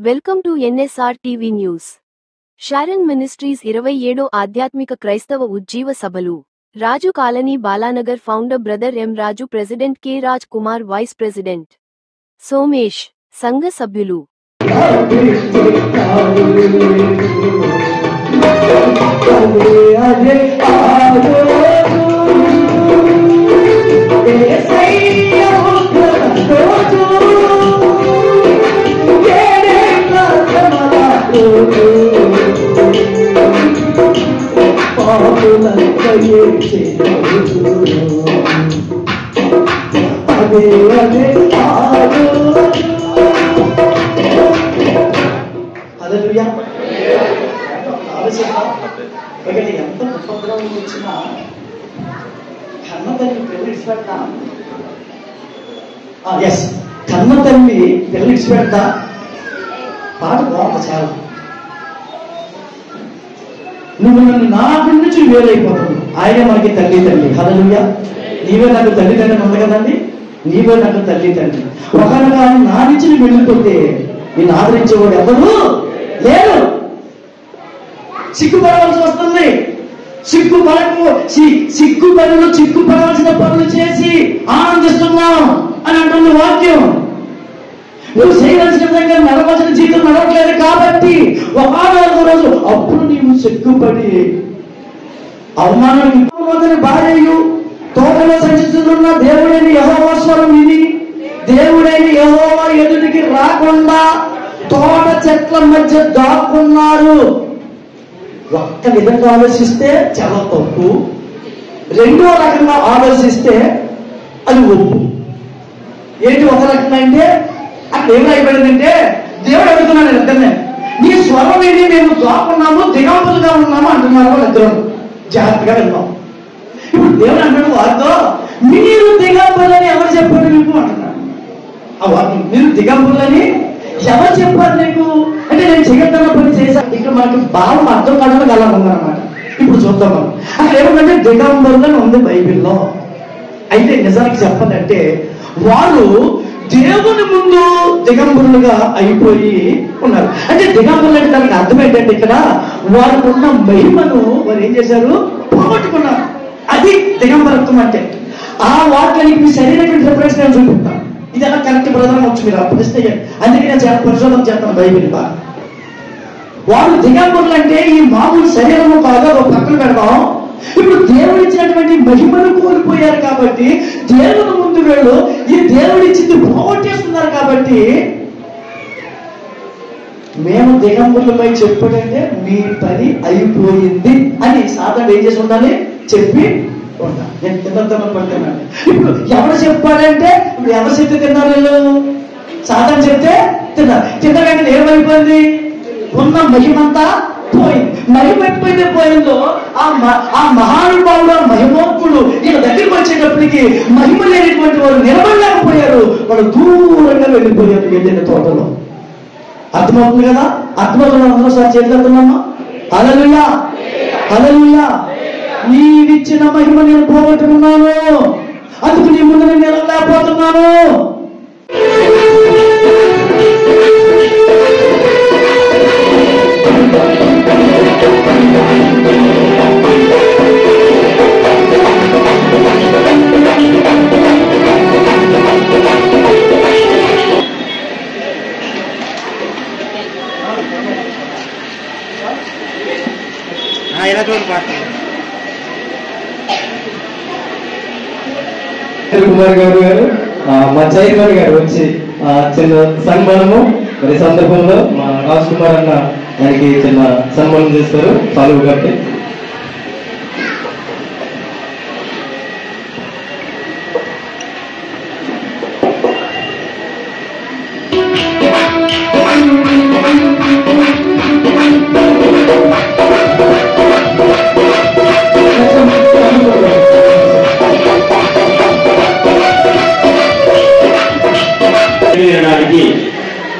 Welcome to NSR TV news. Sharon ministries 27 ఆధ్యాత్మిక క్రైస్తవ ఉజ్జీవ సభలు. Raju colony Balanagar founder brother M Raju, president K Raj Kumar, vice president Somesh, సంఘ సభ్యులు. ఎంత ఉపద్రవం వచ్చినా కన్న తల్లి పిల్లలు ఇచ్చిపెడతా. కన్న తల్లి పిల్లలు ఇచ్చిపెడతా పాట బాగుంది చాలా. నువ్వు నన్ను నాకు నుంచి వేరైపోతావు, ఆయన మనకి తల్లి తండ్రి. హల్లెలూయా. నీవే నాకు తల్లి తండ్రి ఉంది కదండి, నీవే నాకు తల్లి తండ్రి. ఒకరు కానీ నా నుంచి నువ్వు వెళ్ళిపోతే నిన్ను ఆదరించేవాడు ఎవరు లేరు. సిగ్గుపడవలసి వస్తుంది. సిగ్గుపడవలసిన పనులు చేసి ఆనందిస్తున్నాం అని అంటుంది వాక్యం. నువ్వు చేయవలసిన విధంగా నడవలసిన జీవితం నడవట్లేదు కాబట్టి ఒకనొక రోజు అప్పుడు నీవు సిగ్గుపడి అవమానం భార్యయు తోటలో సంచరిస్తున్న దేవుడైన యెహోవా స్వరం విని దేవుడైన యెహోవా ఎదుటికి రాకుండా తోట చెట్ల మధ్య దాక్కున్నారు. ఒక్క విధంగా ఆలోచిస్తే చాలా తప్పు, రెండో రకంగా ఆలోచిస్తే అది ఒప్పు. ఏంటి ఒక రకంగా అంటే అక్కడ ఏమైపోయిందంటే దేవుడు అడుగుతున్నాడు ఇద్దరినే, నీ స్వరం విని మేము దాక్కున్నాము, దిగంబరులుగా ఉన్నాము అంటున్నారు వాళ్ళు ఇద్దరు. జాగ్రత్తగా విన్నాం. ఇప్పుడు దేవుడు అంటాడు వారితో, మీరు దిగంబరులని ఎవరు చెప్పారు మీకు అంటున్నాడు. ఆ వారు మీరు దిగంబరులని ఎవరు చెప్పారు నీకు అంటే నేను చేయగల పని చేశాను. ఇక్కడ మనకి భావం అర్థం కావడానికి అలా ఉందన్నమాట. ఇప్పుడు చూద్దాం మనం అక్కడ ఏమంటే దిగంబరులని ఉంది బైబిల్లో. అయితే నిజానికి చెప్పాలంటే వారు దేవుని ముందు దిగంబరులుగా అయిపోయి ఉన్నారు. అంటే దిగంబరులు అంటే దానికి అర్థం ఏంటంటే ఇక్కడ వారికి ఉన్న మహిమను వారు ఏం చేశారు, పోగొట్టుకున్నారు. అది దిగంబరత్వం అంటే. ఆ వాక్యానికి సరైనటువంటి రిఫరెన్స్ నేను చూపిస్తాను. ఇది ఎలా కరెక్ట్ బ్రదర్ వచ్చు మీరు ప్రశ్న. అందుకే నేను చాలా పరిశోధన చేస్తాను బైబిల్. వారు దిగంబరులు అంటే ఈ మామూలు శరీరము కాగా ఒక పక్కన పెడదాం. ఇప్పుడు దేవుడు ఇచ్చినటువంటి మహిమను కోల్పోయారు కాబట్టి దేవుని ముందు వీళ్ళు ఈ దేవుడు ఇచ్చింది పోగొట్టేస్తున్నారు. కాబట్టి మేము దిగంబరులపై చెప్పాడంటే మీ పని అయిపోయింది అని సాధారణ ఏం చేసి ఉండాలి, చెప్పి ఉండాలి. నేను తిన్నద్దమని పడుతున్నాను. ఇప్పుడు ఎవరు చెప్పాడంటే ఇప్పుడు ఎవరు చెప్తే తిన్నారు వీళ్ళు, సాధారణ చెప్తే తిన్నారు. తిన్న వెంటనే ఏమైపోయింది, ఉన్న మహిమంతా పోయింది. మహిమ ఎప్పుడైతే పోయిందో ఆ మహానుభావుడు మహిమోత్తుడు వీళ్ళ దగ్గరికి వచ్చేటప్పటికి మహిమ లేనిటువంటి వారు నిలబడలేకపోయారు. వాళ్ళు దూరంగా వెళ్ళిపోయారు ఏదైనా తోటలో. అర్థమవుతుంది కదా? అర్థమవుతున్నా అందరూ సార్ చేతులుతున్నామా? హల్లెలూయా, హల్లెలూయా. నీవిచ్చిన మహిమ నేను పోగొట్టుకున్నాను, అందుకు నీ ముందు నేను నిలవలేకపోతున్నాను. కుమార్ గారు మా చైర్మన్ గారు వచ్చి చిన్న సన్మానము మరి సందర్భంలో మా రాజ్ కుమార్ అన్న దానికి చిన్న సన్మానం చేస్తారు పాల్గొ కాబట్టి.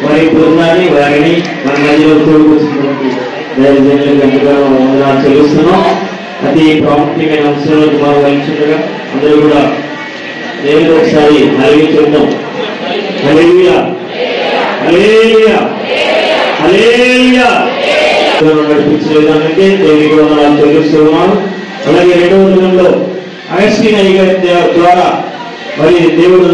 వారి బృందాన్ని వారిని మన మధ్యలో తోడుకొచ్చినటువంటి వందనాలు చెల్లిస్తున్నాం. అతి ప్రాముఖ్యమైన అంశాలను మనం వహించుండగా అందరూ కూడా దేవుడు ఒకసారి హల్లెలూయా చెప్తాం. హల్లెలూయా, హల్లెలూయా. హల్లెలూయా. నడిపించే విధానానికి దేవునికి వందనాలు చెల్లిస్తున్నాను. అలాగే రెండవ దినంలో అగస్టిన్ అయ్య గారి ద్వారా మరి దేవుడు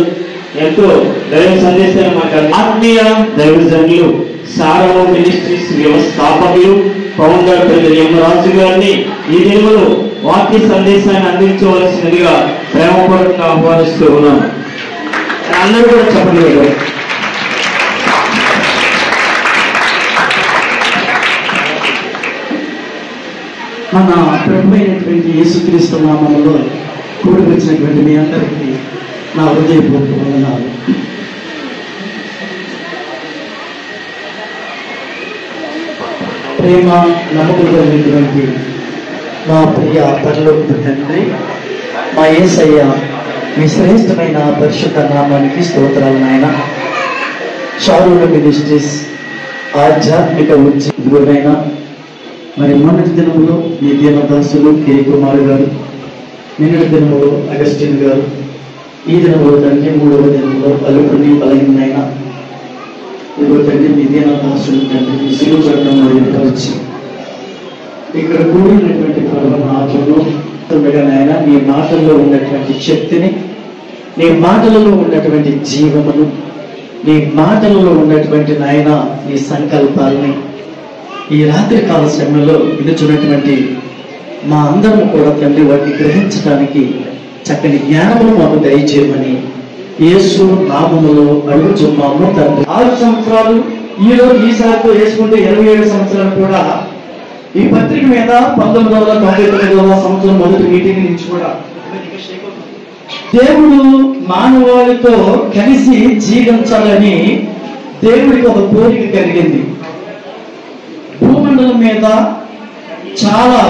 ఎంతో దైవ సందేశాన్ని మాకు ఆత్మీయ దైవజనులు సారము మినిస్ట్రీస్ వ్యవస్థాపకులు ఫౌండర్ ఎం రాజు గారిని ఈ దినములో వాక్య సందేశాన్ని అందించవలసినదిగా ప్రేమపూర్వకంగా ఆహ్వానిస్తూ ఉన్నాను. అందరూ కూడా చెప్పలేదు. మన ప్రభు అయినటువంటి యేసుక్రీస్తు నామములో కూడి వచ్చినటువంటి మీ అందరికీ నా హృదయపూర్వక వందనాలు. ప్రేమ నమ్మకం కలిగినటువంటి మా ప్రియ పరలోక తండ్రి, మా యేసయ్య, మీ శ్రేష్టమైన పరిశుద్ధ నామానికి స్తోత్రాలు నాయన. షారూన్ మినిస్ట్రీస్ ఆధ్యాత్మిక ఉద్యోగైనా మరి మొన్నటి దినములో మీ దీనదాసులు కె కుమార్ గారు, నిన్నటి దినములో అగస్టిన్ గారు, ఈ దినములో తండ్రి మూడవ దినములో అలుపుని బలహీనైనా ఇదిగో తండ్రి మీ దీనదాసులు తండ్రి మీ శిలువ చట్టం వచ్చి ఇక్కడ కూడినటువంటి నాటంలో నాయన నీ మాటల్లో ఉన్నటువంటి శక్తిని, నీ మాటలలో ఉన్నటువంటి జీవమును, నీ మాటలలో ఉన్నటువంటి నాయన నీ సంకల్పాలని ఈ రాత్రి కాల సమయంలో వినుచున్నటువంటి మా అందరం కూడా తండ్రి వాటిని గ్రహించడానికి చక్కని జ్ఞానమును మాకు దయచేయమని యేసు నామములో అడుగుచున్నాము తండ్రి. 6 సంవత్సరాలు ఈరోజు ఈసారితో వేసుకుంటే 27 సంవత్సరాలు కూడా ఈ పత్రిక మీద 1999వ సంవత్సరం మొదటి మీటింగ్ నుంచి కూడా దేవుడు మానవాళితో కలిసి జీవించాలని దేవుడికి ఒక కోరిక కలిగింది. భూమండలం మీద చాలా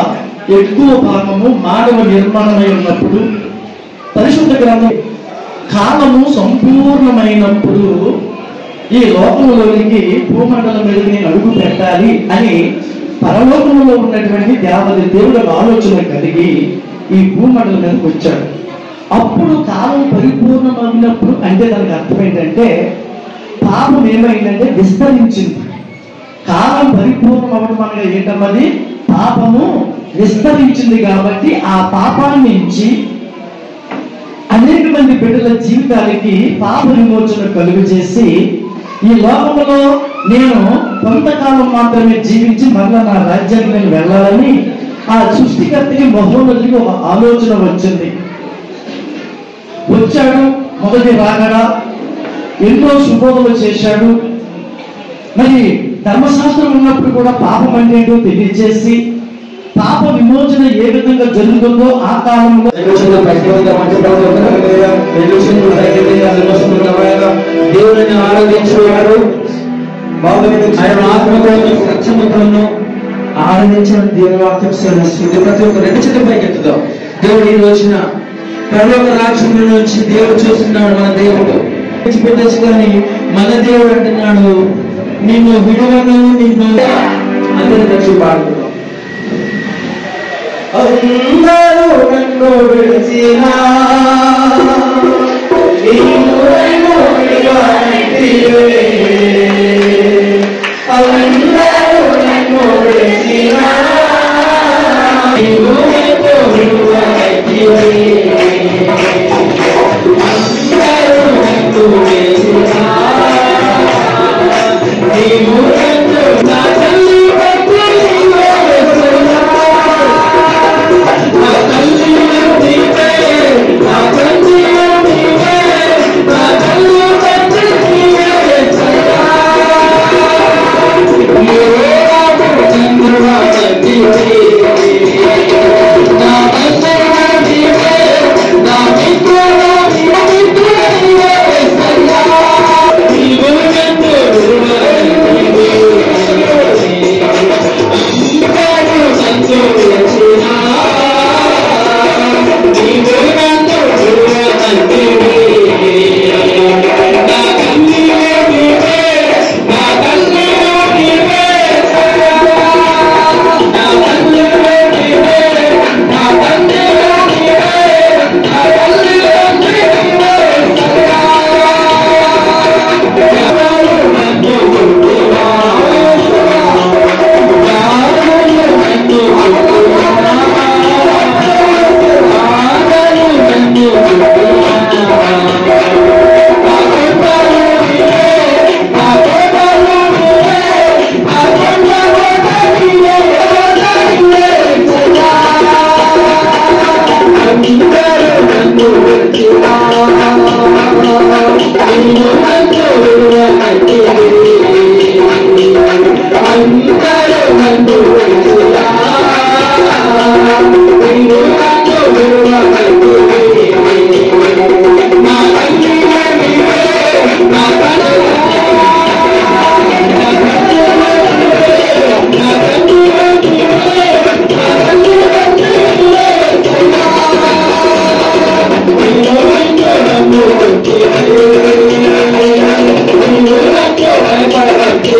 ఎక్కువ భాగము మానవ నిర్మాణమై ఉన్నప్పుడు పరిశుద్ధ గ్రంథం కాలము సంపూర్ణమైనప్పుడు ఈ లోకంలోనికి భూమండలం మీద నేను అడుగు పెట్టాలి అని పరలోకంలో ఉన్నటువంటి దేవత దేవుడు ఆలోచన కలిగి ఈ భూమండలం మీదకి వచ్చాడు. అప్పుడు కాలం పరిపూర్ణమైనప్పుడు అంటే దానికి అర్థం ఏంటంటే పాపం ఏమైందంటే విస్తరించింది. కాలం పరిపూర్ణం అవ్వడం అనగా ఏంటన్నది పాపము విస్తరించింది. కాబట్టి ఆ పాపాన్ని నుంచి అనేక మంది బిడ్డల జీవితాలకి పాప విమోచన కలుగు చేసి ఈ లోకంలో నేను కొంతకాలం మాత్రమే జీవించి మరలా నా రాజ్యానికి నేను వెళ్ళాలని ఆ సృష్టికర్తకి మహోన్నతికి ఒక ఆలోచన వచ్చింది. వచ్చాడు, మొదటి రాగడా ఎన్నో శుభోదలు చేశాడు. మరి ధర్మశాస్త్రం ఉన్నప్పుడు కూడా పాపం అంటే ఏంటో తెలియజేసి పాప విమోచన ఏ విధంగా జరుగుతుందో ఆ కాలంలో దేవుడిని ఆరాధించేవాడు ఆయన ఆత్మను ఆరాధించిన దేవుని వాక్యం శ్రమిస్తుంది. ప్రతి ఒక్క రెండు చేతుల పైకి ఎత్తుదాం. దేవుడు ఈ రోజున పరలోక రాజ్యం నుంచి దేవుడు చూస్తున్నాడు. మన దేవుడు పెట్టచ్చు కానీ మన దేవుడు అంటున్నాడు నిన్ను విడువను, నిన్ను అందరి దక్షి పాడుతున్నాం. అందరూ నన్ను విడిచినా చంద్రుడా భయపడవద్దు